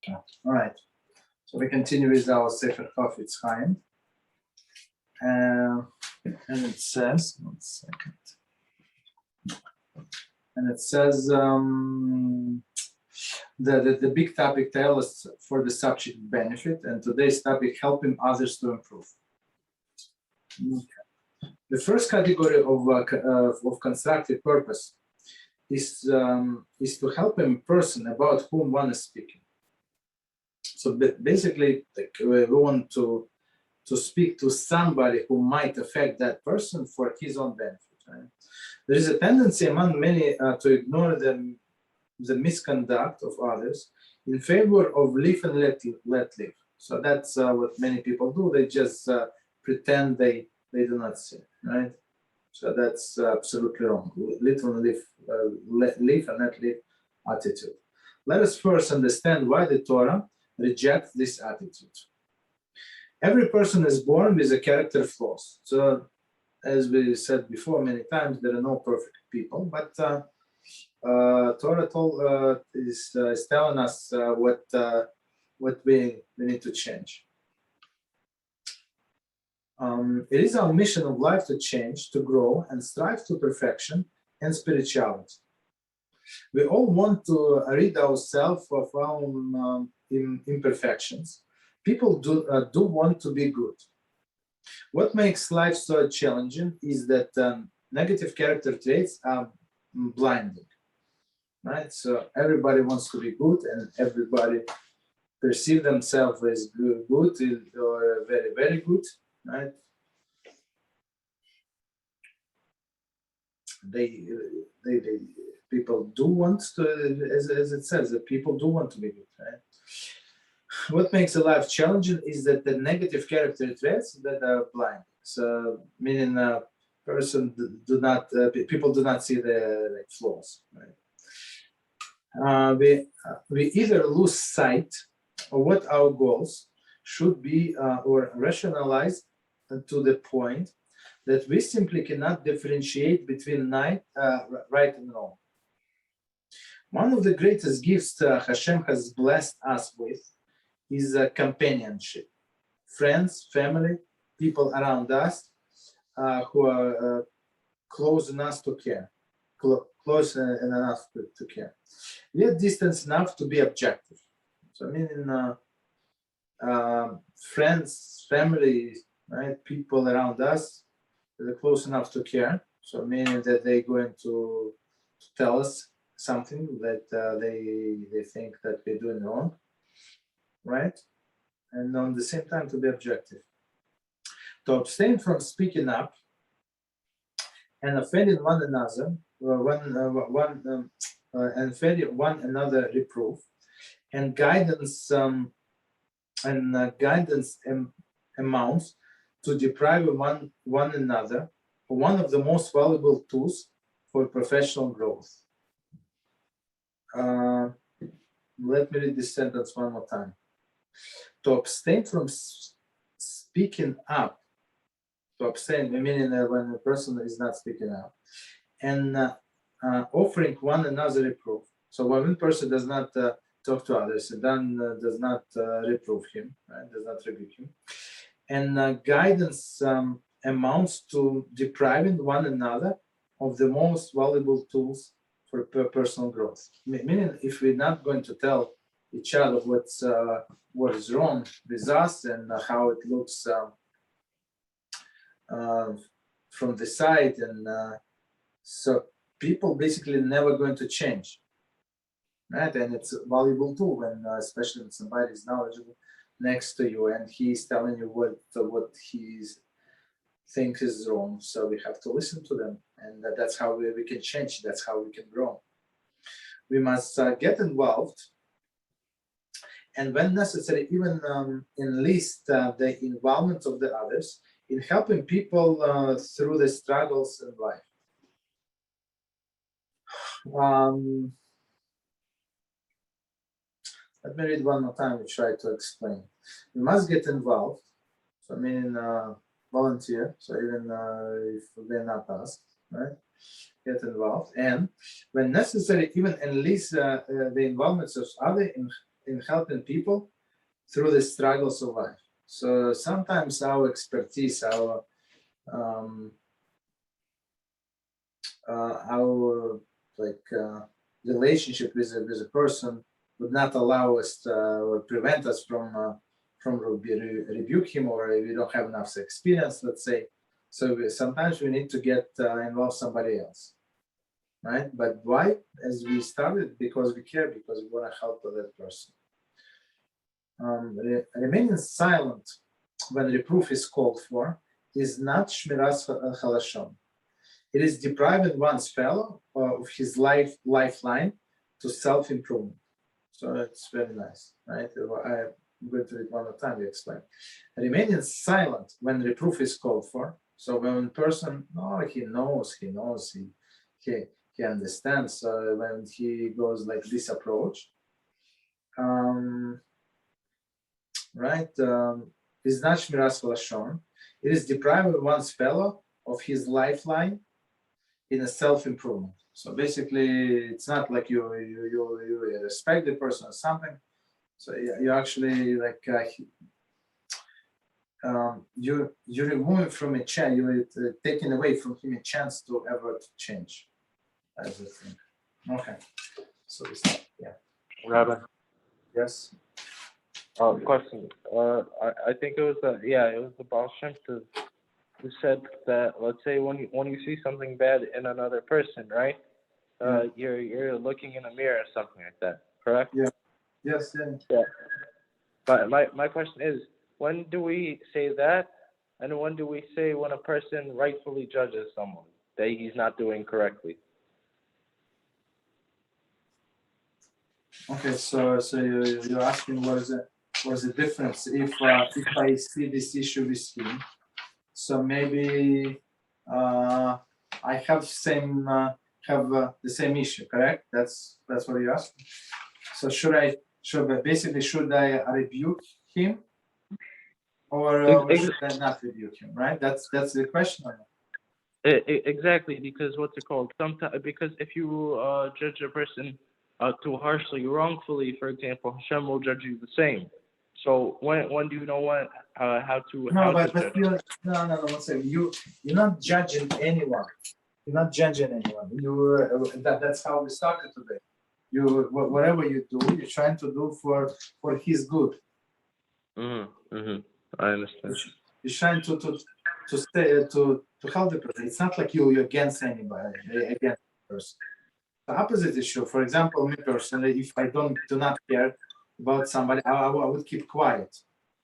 All right. So we continue with our Sefer Chofetz Chaim. And it says, one second. And it says the big topic tells us for the subject benefit, and today's topic helping others to improve. Okay. The first category of constructive purpose is to help a person about whom one is speaking. So basically, we want to speak to somebody who might affect that person for his own benefit. Right? There is a tendency among many to ignore the misconduct of others in favor of live and let live. So that's what many people do. They just pretend they do not see, right? So that's absolutely wrong. Live and live and let live attitude. Let us first understand why the Torah rejects this attitude. Every person is born with a character flaws. So, as we said before many times, there are no perfect people, but Torah is telling us what we need to change. It is our mission of life to change, to grow, and strive to perfection and spirituality. We all want to rid ourselves of our imperfections. People do want to be good. What makes life so challenging is that negative character traits are blinding, right? So everybody wants to be good, and everybody perceive themselves as good or very, very good, right? People do want to, as it says, that people do want to be good, right? What makes a life challenging is that the negative character traits that are blind. So, meaning people do not see the flaws, right? We either lose sight of what our goals should be or rationalize to the point that we simply cannot differentiate between right and wrong. One of the greatest gifts Hashem has blessed us with is companionship. Friends, family, people around us who are close enough to care, close enough to care. Yet distant enough to be objective. So meaning friends, family, right, people around us, they're close enough to care. So meaning that they're going to tell us something that they think that we're doing wrong, right? And on the same time to be objective. To abstain from speaking up and offending one another, and offending one another reproof, and guidance amounts to deprive one another of one of the most valuable tools for professional growth. Let me read this sentence one more time. To abstain from speaking up, to abstain, meaning when a person is not speaking up, and offering one another reproof. So when one person does not talk to others, and then does not reprove him, right? Does not rebuke him, and guidance amounts to depriving one another of the most valuable tools for personal growth. Meaning, if we're not going to tell each other what is wrong with us and how it looks from the side, and so people basically never going to change, right? And it's a valuable tool when, especially when somebody is knowledgeable next to you and he's telling you what he thinks is wrong. So we have to listen to them, and that's how we can change. That's how we can grow. We must get involved, and when necessary, even enlist the involvement of the others in helping people through the struggles in life. Let me read one more time and try to explain. We must get involved, so meaning volunteer, so even if they're not asked, right? Get involved, and when necessary, even enlist the involvement of others in helping people through the struggles of life. So sometimes our expertise, our relationship with a person would not allow us to, or prevent us from rebuke him, or we don't have enough experience, let's say. So sometimes we need to get involve somebody else, right? But why? As we started, because we care, because we want to help that person. Remaining silent when reproof is called for is not Shmiras Haloshon. It is depriving one's fellow of his lifeline to self-improvement. So it's very nice, right? I'm going to read one more time, we explain. Remaining silent when reproof is called for. So when a person, he knows, he understands. So when he goes like this approach, right, is not Shmiras Haloshon. It is depriving one's fellow of his lifeline in a self-improvement. So basically, it's not like you respect the person or something. So you actually like you remove from a chance, you're taking away from him a chance to ever change. As a thing. Okay. So yeah. Rabbi. Yes. Question. I think it was the Baal Shem Tov who said that, let's say when you see something bad in another person, right? You're looking in a mirror or something like that, correct? Yeah. Yes. Yeah. But my question is, when do we say that, and when do we say when a person rightfully judges someone that he's not doing correctly? Okay, so you're asking what is the difference if I see this issue with him, so maybe I have the same issue, correct? That's what you asked. So should I rebuke him, or should I not rebuke him? Right? That's the question. Exactly, because what's it called? Sometimes, because if you judge a person too harshly, wrongfully, for example, Hashem will judge you the same. So when do you know how to judge? No. One second. You're not judging anyone. You're not judging anyone. That's how we started today. Whatever you do, you're trying to do for his good. I understand. You're trying to help the person. It's not like you're against anybody, against the person. The opposite issue, for example, me personally, if I do not care about somebody, I would keep quiet.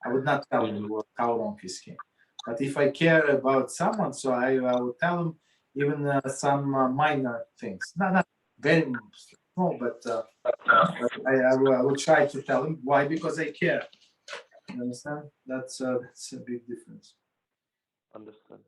I would not tell him how wrong is he. But if I care about someone, so I would tell him even some minor things. Not very small, but I will try to tell him. Why? Because I care. You understand? That's a big difference. Understand.